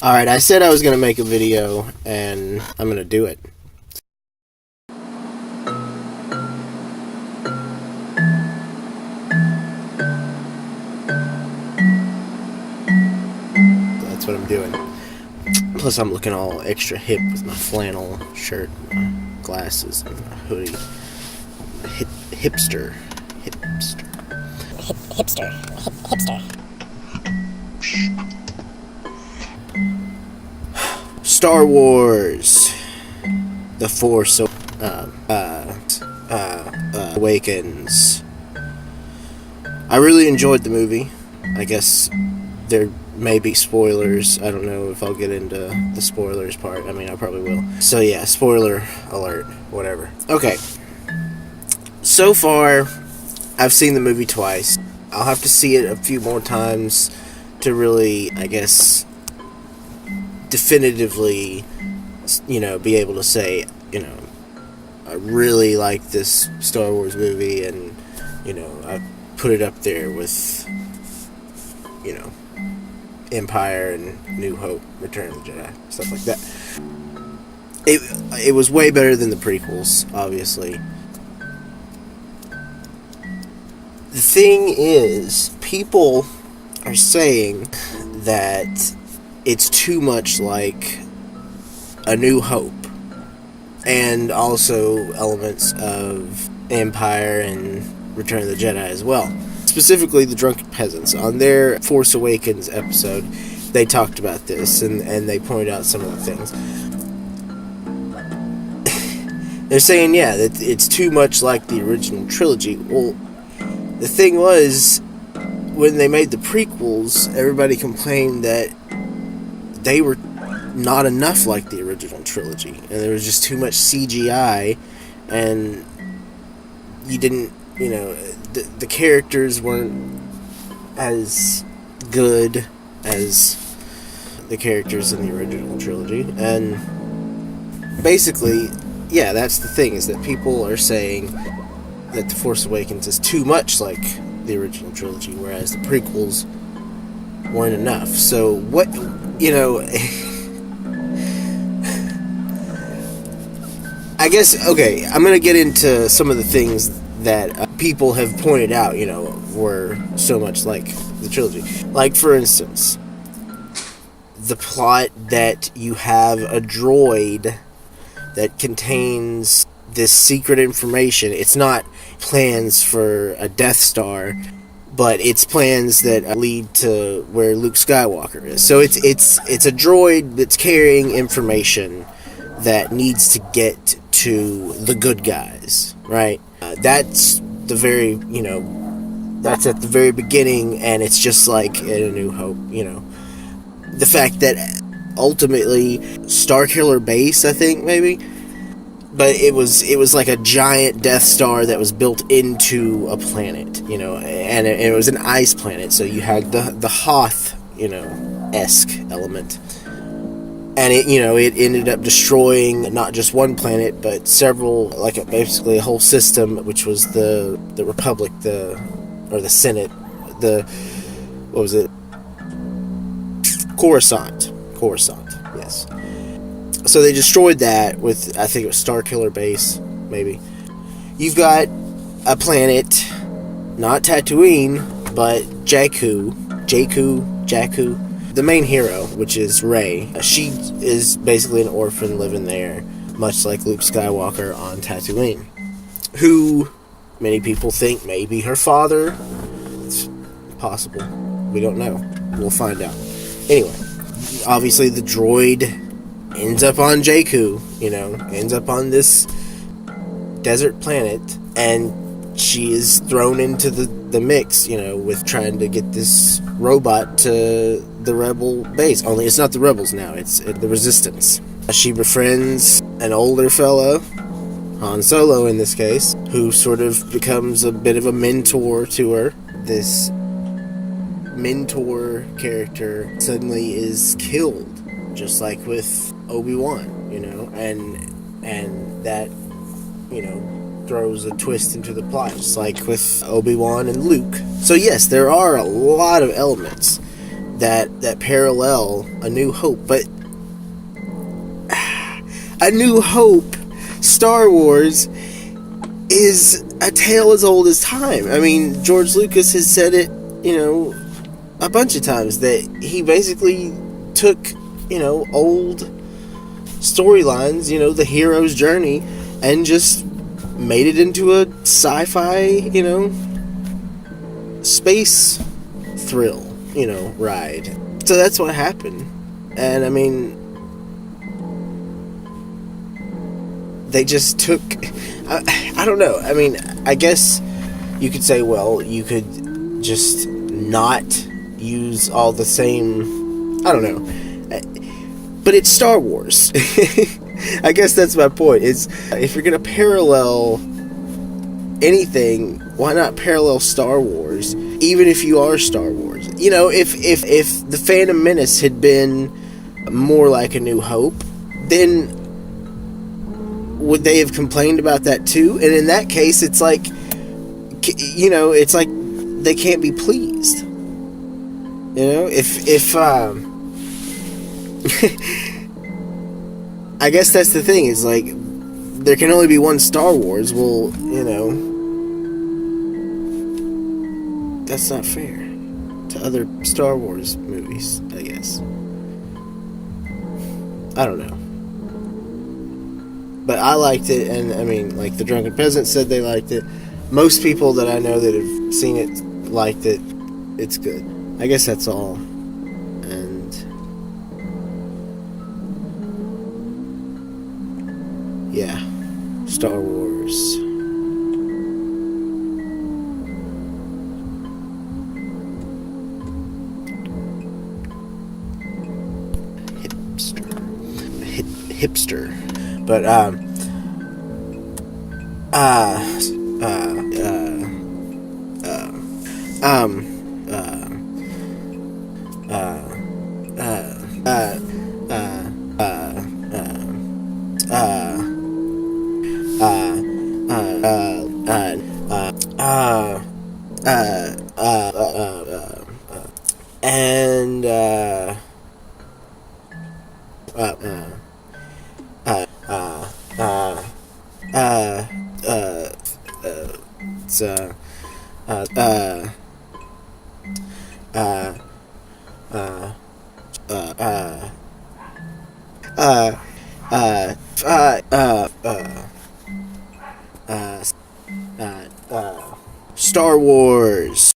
Alright, I said I was going to make a video, and I'm going to do it. That's what I'm doing. Plus, I'm looking all extra hip with my flannel shirt, my glasses, and my hoodie. Hipster. Star Wars. The Force Awakens. I really enjoyed the movie. I guess there may be spoilers. I don't know if I'll get into the spoilers part. I mean, I probably will. So yeah, spoiler alert, whatever. Okay. So far, I've seen the movie twice. I'll have to see it a few more times to really, I guess, definitively, be able to say, I really like this Star Wars movie, and, I put it up there with, Empire and New Hope, Return of the Jedi, stuff like that. It was way better than the prequels, obviously. The thing is, people are saying that it's too much like A New Hope, and also elements of Empire and Return of the Jedi as well. Specifically, the Drunken Peasants. On their Force Awakens episode, they talked about this, and they pointed out some of the things. They're saying, yeah, that it's too much like the original trilogy. Well, the thing was, when they made the prequels, everybody complained that they were not enough like the original trilogy, and there was just too much CGI, and you didn't, the characters weren't as good as the characters in the original trilogy, and basically, yeah, that's the thing, is that people are saying that The Force Awakens is too much like the original trilogy, whereas the prequels weren't enough. So what, I guess, okay, I'm going to get into some of the things that people have pointed out, were so much like the trilogy. Like, for instance, the plot that you have a droid that contains this secret information. It's not plans for a Death Star, but it's plans that lead to where Luke Skywalker is. So it's a droid that's carrying information that needs to get to the good guys, right? That's the very, that's at the very beginning, and it's just like in A New Hope, The fact that ultimately Starkiller Base, I think, maybe, but it was like a giant Death Star that was built into a planet, and it was an ice planet, so you had the Hoth, esque element. And it ended up destroying not just one planet, but several, basically a whole system, which was the Republic, or the Senate, what was it? Coruscant, yes. So they destroyed that with, I think it was Starkiller Base, maybe. You've got a planet, not Tatooine, but Jakku. The main hero, which is Rey. She is basically an orphan living there, much like Luke Skywalker on Tatooine, who many people think may be her father. It's possible. We don't know. We'll find out. Anyway, obviously the droid ends up on Jakku, ends up on this desert planet, and she is thrown into the mix, with trying to get this robot to the rebel base. Only it's not the rebels now, it's the resistance. She befriends an older fellow, Han Solo in this case, who sort of becomes a bit of a mentor to her. This mentor character suddenly is killed, just like with Obi-Wan, and that, throws a twist into the plot, just like with Obi-Wan and Luke. So yes, there are a lot of elements that parallel A New Hope. But A New Hope, Star Wars, is a tale as old as time. I mean, George Lucas has said it, a bunch of times, that he basically took, old storylines, the hero's journey, and just made it into a sci-fi, space thrill, ride. So that's what happened. And I mean, they just took, I don't know. I mean, I guess you could say, well, you could just not use all the same, I don't know. But it's Star Wars. I guess that's my point. Is if you're going to parallel anything, why not parallel Star Wars? Even if you are Star Wars. If The Phantom Menace had been more like A New Hope, then would they have complained about that too? And in that case, it's like, it's like they can't be pleased. If I guess that's the thing, is like, there can only be one Star Wars. Well, that's not fair to other Star Wars movies, I guess. I don't know. But I liked it, and I mean, like, the Drunken Peasants said they liked it. Most people that I know that have seen it liked it. It's good. I guess that's all. And yeah, Star Wars. Hipster. But Star Wars.